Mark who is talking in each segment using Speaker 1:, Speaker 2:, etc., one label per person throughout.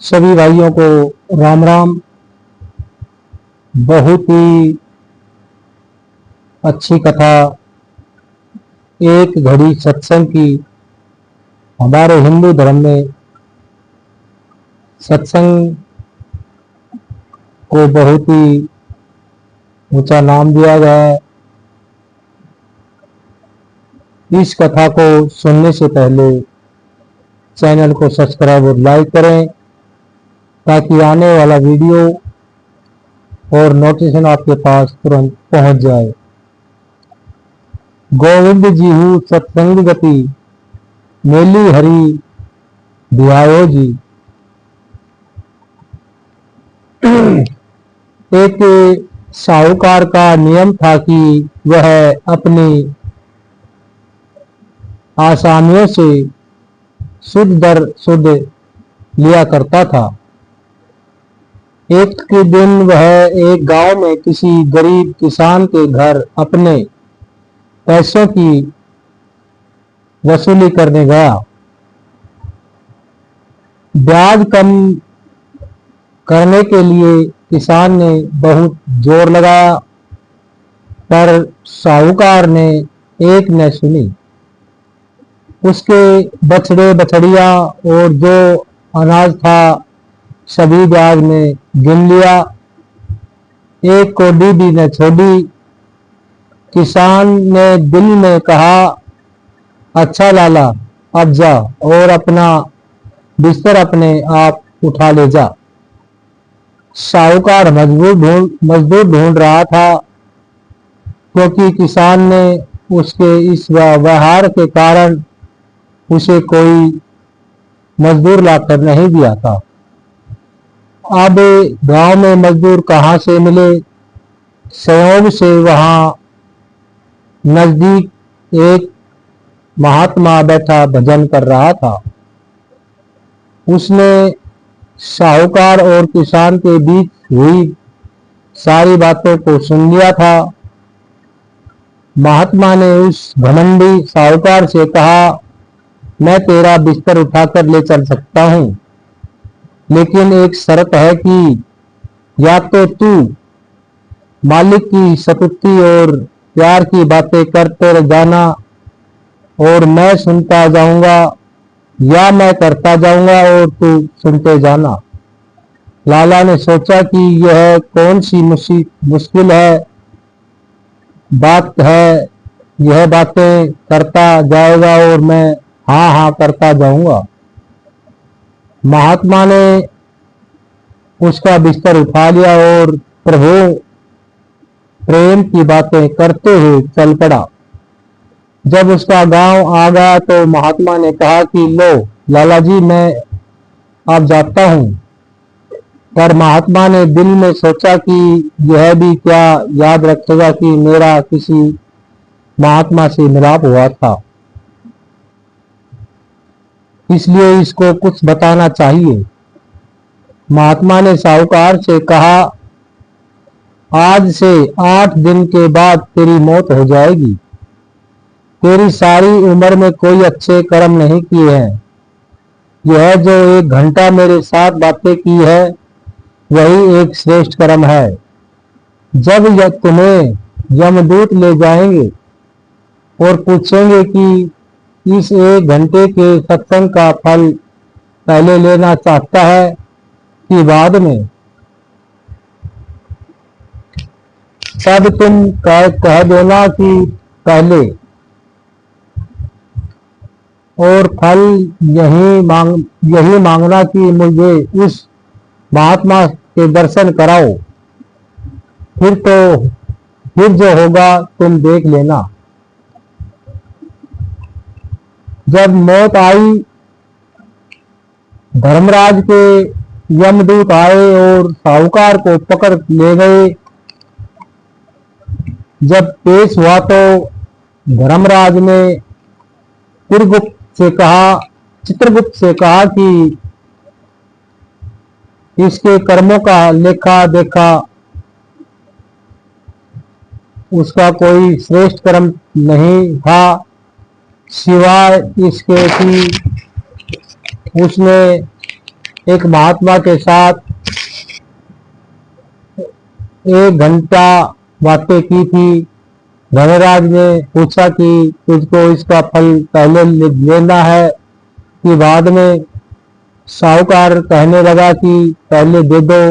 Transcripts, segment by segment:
Speaker 1: सभी भाइयों को राम राम। बहुत ही अच्छी कथा, एक घड़ी सत्संग की। हमारे हिंदू धर्म में सत्संग को बहुत ही ऊंचा नाम दिया गया है। इस कथा को सुनने से पहले चैनल को सब्सक्राइब और लाइक करें ताकि आने वाला वीडियो और नोटिफिकेशन आपके पास तुरंत पहुंच जाए। गोविंद जी हूँ सत्संग गति, मेली हरि ध्यायो जी। एक साहूकार का नियम था कि वह अपनी आसामियों से शुद्ध दर शुद्ध लिया करता था। एक के दिन वह एक गांव में किसी गरीब किसान के घर अपने पैसों की वसूली करने गया। ब्याज कम करने के लिए किसान ने बहुत जोर लगाया, पर साहूकार ने एक न सुनी। उसके बछड़े बछड़िया और जो अनाज था सभी ब्याज में गिन लिया, एक कौड़ी भी न छोड़ी। किसान ने दिल में कहा, अच्छा लाला, अब जा और अपना बिस्तर अपने आप उठा ले जा। साहूकार मजदूर ढूंढ रहा था, क्योंकि किसान ने उसके इस व्यवहार के कारण उसे कोई मजदूर लाकर नहीं दिया था। अब गांव में मजदूर कहां से मिले? संयोग से वहां नजदीक एक महात्मा बैठा भजन कर रहा था। उसने साहूकार और किसान के बीच हुई सारी बातों को सुन लिया था। महात्मा ने उस घमंडी साहूकार से कहा, मैं तेरा बिस्तर उठाकर ले चल सकता हूं, लेकिन एक शर्त है कि या तो तू मालिक की सतुक्ति और प्यार की बातें करते जाना और मैं सुनता जाऊंगा, या मैं करता जाऊंगा और तू सुनते जाना। लाला ने सोचा कि यह कौन सी मुश्किल बात है, यह बातें करता जाएगा और मैं हाँ हाँ करता जाऊंगा। महात्मा ने उसका बिस्तर उठा लिया और प्रभु प्रेम की बातें करते हुए चल पड़ा। जब उसका गांव आ गया तो महात्मा ने कहा कि लो लाला जी, मैं अब जाता हूं। पर महात्मा ने दिल में सोचा कि यह भी क्या याद रखेगा कि मेरा किसी महात्मा से मिलाप हुआ था, इसलिए इसको कुछ बताना चाहिए। महात्मा ने साहूकार से कहा, आज से 8 दिन के बाद तेरी मौत हो जाएगी। तेरी सारी उम्र में कोई अच्छे कर्म नहीं किए हैं। यह जो 1 घंटा मेरे साथ बातें की है वही एक श्रेष्ठ कर्म है। जब तुम्हें यमदूत ले जाएंगे और पूछेंगे कि इस 1 घंटे के सत्संग का फल पहले लेना चाहता है कि बाद में, तब तुम कह देना कि पहले, और फल यही मांगना कि मुझे उस महात्मा के दर्शन कराओ। फिर जो होगा तुम देख लेना। जब मौत आई, धर्मराज के यमदूत आए और साहूकार को पकड़ ले गए। जब पेश हुआ तो धर्मराज ने चित्रगुप्त से कहा कि इसके कर्मों का लेखा देखा। उसका कोई श्रेष्ठ कर्म नहीं था सिवाय इसके कि उसने एक महात्मा के साथ 1 घंटा बातें की थी। धनराज ने पूछा कि तुझको इसका फल पहले लेना है कि बाद में? साहूकार कहने लगा कि पहले दे दो,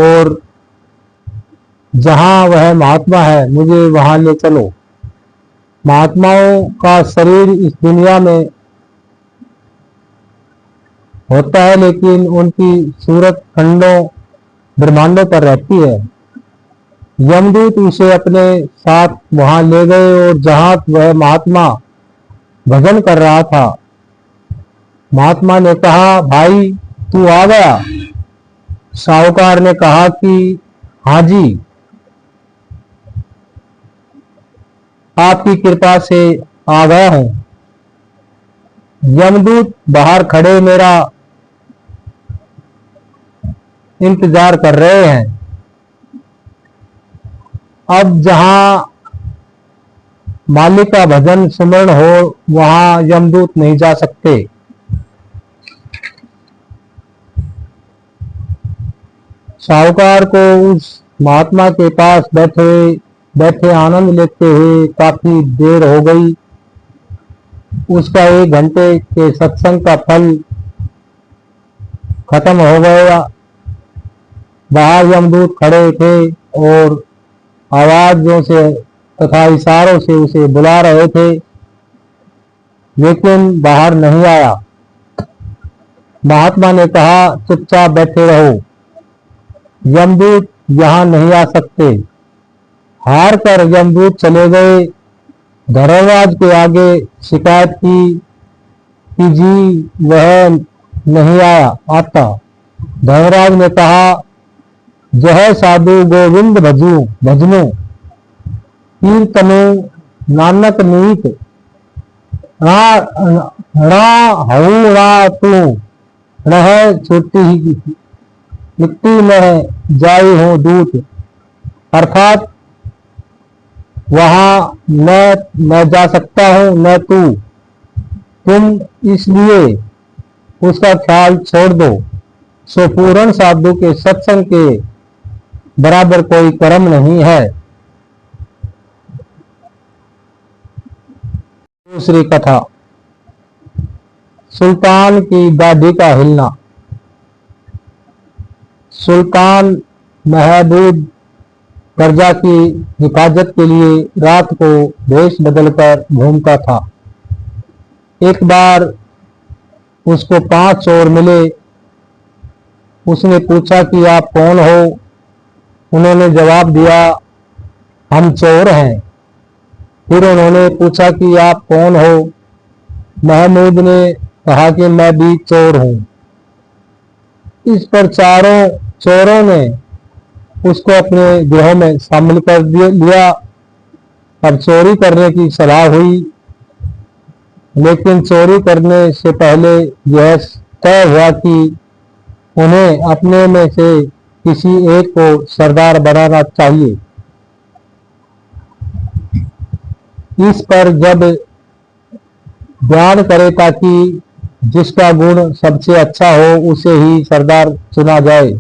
Speaker 1: और जहां वह महात्मा है मुझे वहां ले चलो। महात्माओं का शरीर इस दुनिया में होता है, लेकिन उनकी सूरत खंडों ब्रह्मांडों पर रहती है। यमदूत उसे अपने साथ वहां ले गए, और जहां वह महात्मा भजन कर रहा था, महात्मा ने कहा, भाई तू आ गया? साहूकार ने कहा कि हाँ जी, आपकी कृपा से आ गया हूं। यमदूत बाहर खड़े मेरा इंतजार कर रहे हैं। अब जहां मालिक का भजन सुमरण हो वहां यमदूत नहीं जा सकते। साहूकार को उस महात्मा के पास बैठे बैठे आनंद लेते हुए काफी देर हो गई। उसका 1 घंटे के सत्संग का फल खत्म हो गया। बाहर यमदूत खड़े थे और आवाजों से तथा इशारों से उसे बुला रहे थे, लेकिन बाहर नहीं आया। महात्मा ने कहा, चुपचाप बैठे रहो, यमदूत यहां नहीं आ सकते। हार कर यमदूत चले गए। धर्मराज के आगे शिकायत की कि जी वह नहीं आता। धर्मराज ने कहा, जय साधु गोविंद भजनु कीर्तनु नानक नीत तू रह छुट्टी मिट्टी में जाई हूं दूत। अर्थात वहां न मैं जा सकता हूं न तू। तुम इसलिए उसका ख्याल छोड़ दो। सो पूर्ण साधु के सत्संग के बराबर कोई कर्म नहीं है। दूसरी कथा, सुल्तान की दाढ़ी का हिलना। सुल्तान महमूद प्रजा की हिफाजत के लिए रात को वेश बदलकर घूमता था। एक बार उसको 5 चोर मिले। उसने पूछा कि आप कौन हो? उन्होंने जवाब दिया, हम चोर हैं। फिर उन्होंने पूछा कि आप कौन हो? महमूद ने कहा कि मैं भी चोर हूं। इस पर चारों चोरों ने उसको अपने गिरोह में शामिल कर लिया। अब चोरी करने की सलाह हुई, लेकिन चोरी करने से पहले यह तय हुआ कि उन्हें अपने में से किसी एक को सरदार बनाना चाहिए। इस पर जब ध्यान करे ताकि जिसका गुण सबसे अच्छा हो उसे ही सरदार चुना जाए।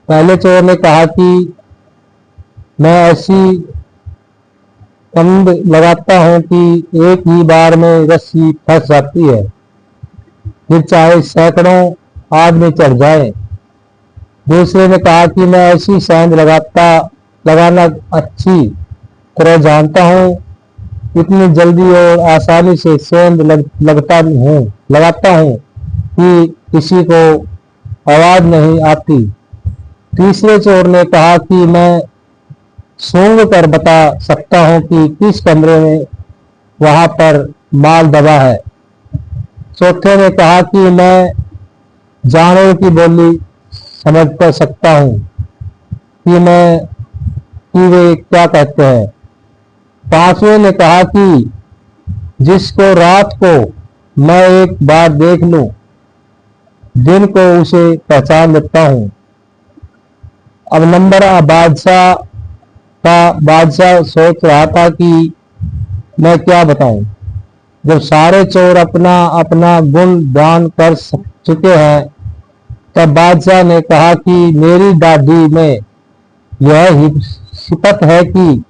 Speaker 1: पहले चोर ने कहा कि मैं ऐसी तंद लगाता हूं कि एक ही बार में रस्सी फंस जाती है, फिर चाहे सैकड़ों आदमी चढ़ जाए। दूसरे ने कहा कि मैं ऐसी सेंध लगाना अच्छी तरह जानता हूं, इतनी जल्दी और आसानी से सेंध लगाता हूं कि किसी को आवाज नहीं आती। तीसरे चोर ने कहा कि मैं सूंघ कर बता सकता हूं कि किस कमरे में वहां पर माल दबा है। चौथे ने कहा कि मैं जानवरों की बोली समझ कर सकता हूं कि वे क्या कहते हैं। पांचवें ने कहा कि जिसको रात को मैं एक बार देख लूं, दिन को उसे पहचान लेता हूं। अब नंबर बादशाह सोच रहा था कि मैं क्या बताऊं। जब सारे चोर अपना अपना गुण दान कर चुके हैं। तब बादशाह ने कहा कि मेरी दाढ़ी में यह सिफत है कि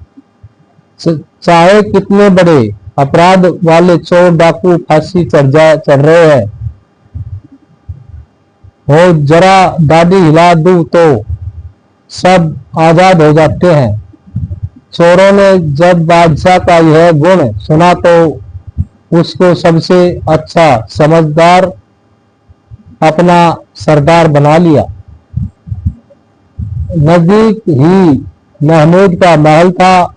Speaker 1: चाहे कितने बड़े अपराध वाले चोर डाकू फांसी चढ़ रहे हैं, हो जरा दाढ़ी हिला दूं तो सब आजाद हो जाते हैं। चोरों ने जब बादशाह का यह गुण सुना तो उसको सबसे अच्छा समझदार अपना सरदार बना लिया। नजदीक ही महमूद का महल था।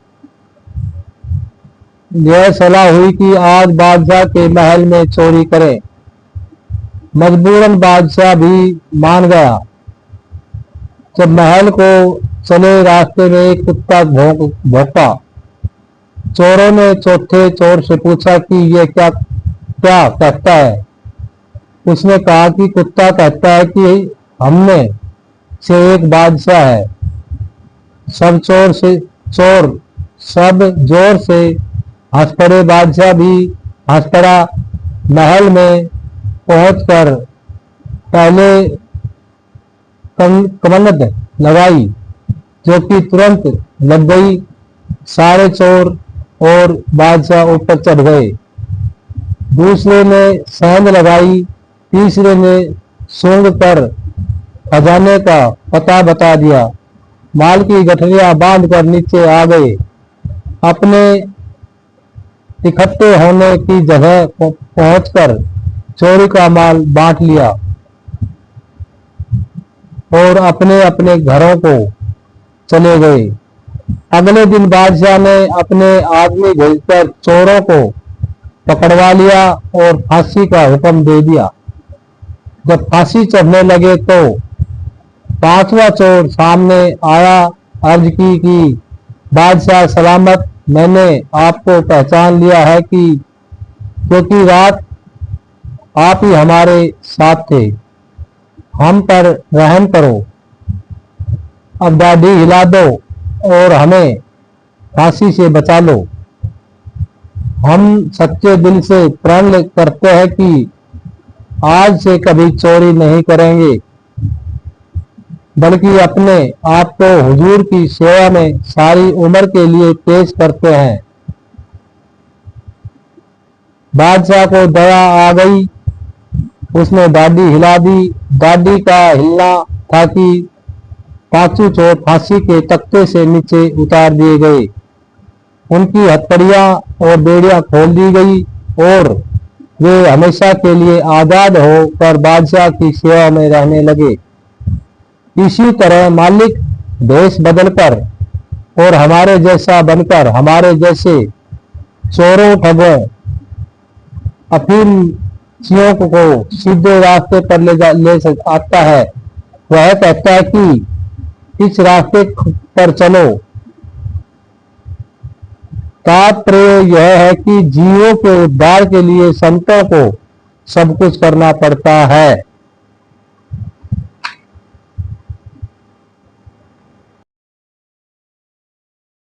Speaker 1: यह सलाह हुई कि आज बादशाह के महल में चोरी करें। मजबूरन बादशाह भी मान गया। जब महल को चले रास्ते में एक कुत्ता भौंका। चोरों ने चौथे चोर से पूछा कि यह क्या क्या कहता है। उसने कहा कि कुत्ता कहता है कि हमने से एक बादशाह है। सब जोर से हंस पड़े। बादशाह भी हंस पड़ा। महल में पहुंचकर पहले कमंद लगाई, जो कि तुरंत लग गई। सारे चोर और बादशाह ऊपर चढ़ गए। दूसरे ने सेंध लगाई, तीसरे ने सूंघ कर खजाने का पता बता दिया। माल की गठरियां बांधकर नीचे आ गए। अपने इकट्ठे होने की जगह पहुंचकर चोरी का माल बांट लिया और अपने अपने घरों को चले गए। अगले दिन बादशाह ने अपने आदमी भेजकर चोरों को पकड़वा लिया और फांसी का हुक्म दे दिया। जब फांसी चढ़ने लगे तो पांचवा चोर सामने आया। अर्ज की कि बादशाह सलामत, मैंने आपको पहचान लिया है कि क्योंकि रात आप ही हमारे साथ थे। हम पर रहम करो, अब दाढ़ी हिला दो और हमें फांसी से बचा लो। हम सच्चे दिल से प्रण करते हैं कि आज से कभी चोरी नहीं करेंगे, बल्कि अपने आप को हुजूर की सेवा में सारी उम्र के लिए पेश करते हैं। बादशाह को दया आ गई। उसने दाढ़ी हिला दी। दाढ़ी का हिलना था कि पांचों चोर फांसी के तख्ते से नीचे उतार दिए गए। उनकी हथकड़ियां और बेड़ियां खोल दी गई और वे हमेशा के लिए आजाद होकर बादशाह की सेवा में रहने लगे। इसी तरह मालिक देश बदलकर और हमारे जैसा बनकर हमारे जैसे चोरों, ठगों, अफीमचियों को सीधे रास्ते पर ले आता है। वह कहता है कि इस रास्ते पर चलो। तात्पर्य यह है कि जीवों के उद्धार के लिए संतों को सब कुछ करना पड़ता है।